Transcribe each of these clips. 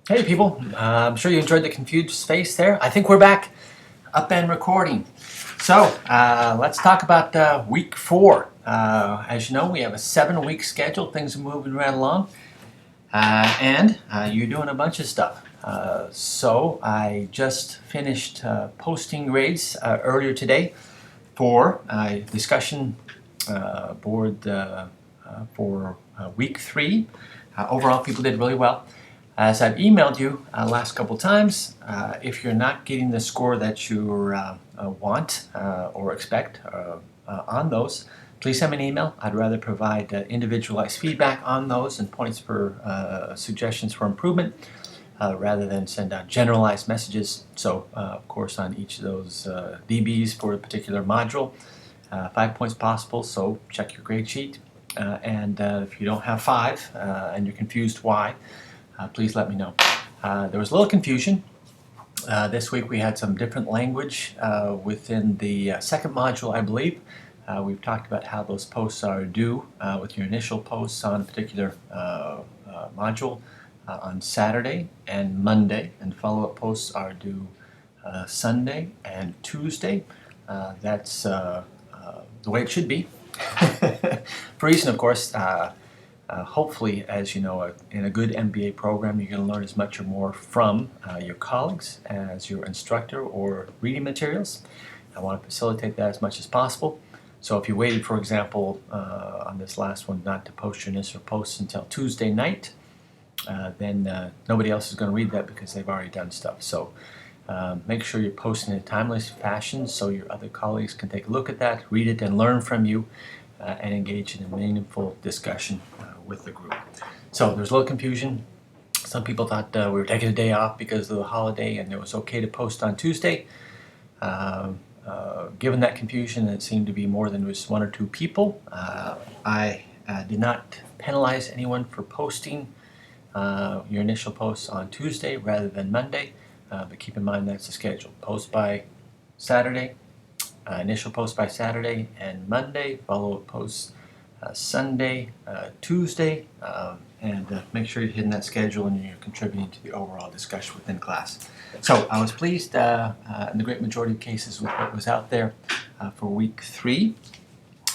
Hey people, I'm sure you enjoyed the confused face there. I think we're back up and recording. So let's talk about week 4. As you know, we have a 7-week schedule. Things are moving right along. And you're doing a bunch of stuff. So I just finished posting grades earlier today for a discussion board for week 3. Overall, people did really well. As I've emailed you last couple times, if you're not getting the score that you want or expect on those, please send me an email. I'd rather provide individualized feedback on those and points for suggestions for improvement rather than send out generalized messages. So, of course, on each of those DBs for a particular module, 5 points possible, so check your grade sheet. And if you don't have 5 and you're confused why, please let me know. There was a little confusion. This week we had some different language within the second module, I believe. We've talked about how those posts are due with your initial posts on a particular module on Saturday and Monday, and follow-up posts are due Sunday and Tuesday. That's the way it should be. For reason, of course, hopefully, as you know, in a good MBA program, you're going to learn as much or more from your colleagues as your instructor or reading materials. I want to facilitate that as much as possible. So if you waited, for example, on this last one not to post your initial posts until Tuesday night, then nobody else is going to read that because they've already done stuff. So make sure you're posting in a timely fashion so your other colleagues can take a look at that, read it, and learn from you and engage in a meaningful discussion with the group. So there's a little confusion. Some people thought we were taking a day off because of the holiday and it was okay to post on Tuesday. Given that confusion, it seemed to be more than just 1 or 2 people. I did not penalize anyone for posting your initial posts on Tuesday rather than Monday, but keep in mind that's the schedule. Post by Saturday, initial post by Saturday and Monday, follow-up posts Sunday, Tuesday, and make sure you're hitting that schedule and you're contributing to the overall discussion within class. So I was pleased in the great majority of cases with what was out there for week 3.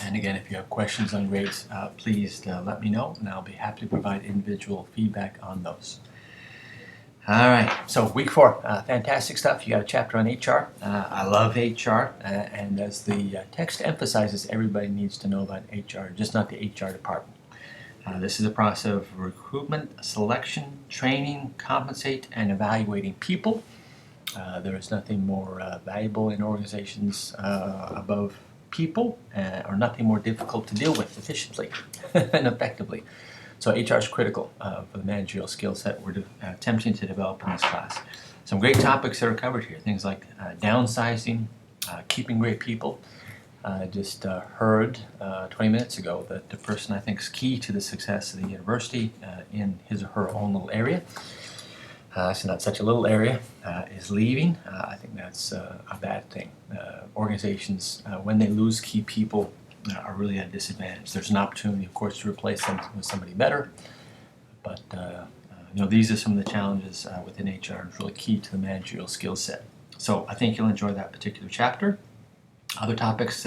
And again, if you have questions on grades, please let me know, and I'll be happy to provide individual feedback on those. All right, so week 4, fantastic stuff. You got a chapter on HR. I love HR, and as the text emphasizes, everybody needs to know about HR, just not the HR department. This is a process of recruitment, selection, training, compensate, and evaluating people. There is nothing more valuable in organizations above people, or nothing more difficult to deal with efficiently and effectively. So HR is critical for the managerial skill set we're attempting to develop in this class. Some great topics that are covered here, things like downsizing, keeping great people. I just heard 20 minutes ago that the person I think is key to the success of the university in his or her own little area, so not such a little area, is leaving. I think that's a bad thing. Organizations, when they lose key people, are really at a disadvantage. There's an opportunity, of course, to replace them with somebody better, but these are some of the challenges within HR, and it's really key to the managerial skill set. So I think you'll enjoy that particular chapter. Other topics,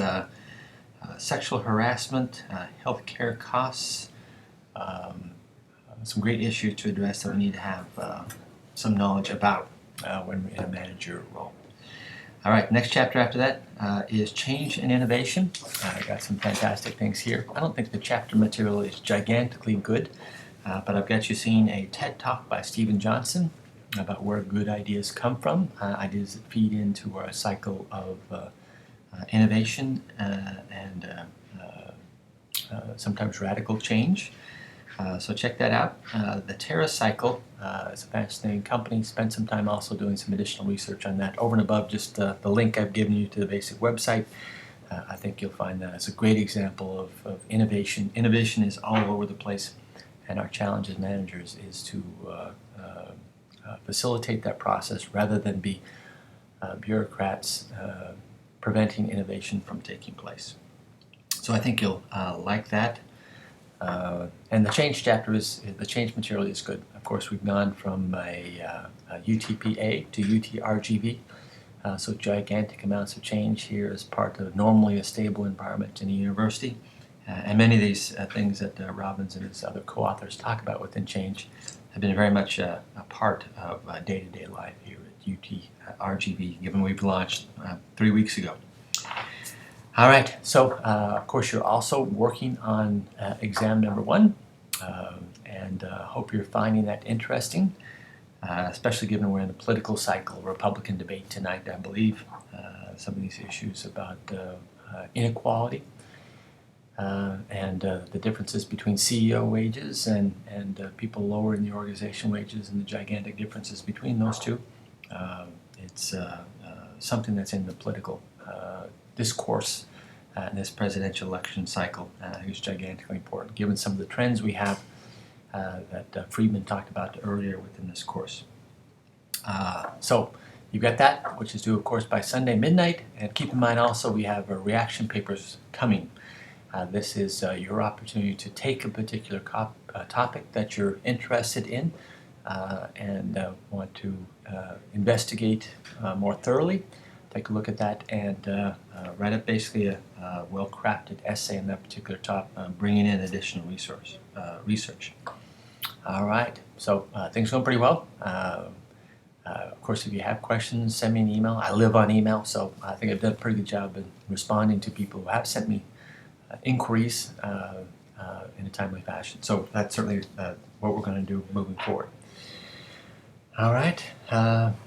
sexual harassment, healthcare costs, some great issues to address that we need to have some knowledge about when we're in a managerial role. All right, next chapter after that is change and innovation. I got some fantastic things here. I don't think the chapter material is gigantically good, but I've got you seeing a TED Talk by Steven Johnson about where good ideas come from, ideas that feed into our cycle of innovation and sometimes radical change. So check that out. The TerraCycle is a fascinating company. Spent some time also doing some additional research on that over and above just the link I've given you to the basic website. I think you'll find that as a great example of innovation. Innovation is all over the place, and our challenge as managers is to facilitate that process rather than be bureaucrats preventing innovation from taking place. So I think you'll like that. And the change chapter the change material is good. Of course, we've gone from a UTPA to UTRGV. So gigantic amounts of change here as part of normally a stable environment in a university. And many of these things that Robbins and his other co-authors talk about within change have been very much a part of day-to-day life here at UTRGV, given we've launched 3 weeks ago. All right, so of course you're also working on exam number 1, and hope you're finding that interesting. Especially given we're in a political cycle, Republican debate tonight, I believe. Some of these issues about inequality and the differences between CEO wages and people lower in the organization wages and the gigantic differences between those two. It's something that's in the political discourse in this presidential election cycle is gigantically important, given some of the trends we have that Friedman talked about earlier within this course. So you've got that, which is due, of course, by Sunday midnight. And keep in mind also we have reaction papers coming. This is your opportunity to take a particular topic that you're interested in and want to investigate more thoroughly. Take a look at that and write up basically a well-crafted essay on that particular topic, bringing in additional research. All right, so things are going pretty well. Of course, if you have questions, send me an email. I live on email, so I think I've done a pretty good job in responding to people who have sent me inquiries in a timely fashion. So that's certainly what we're going to do moving forward. All right.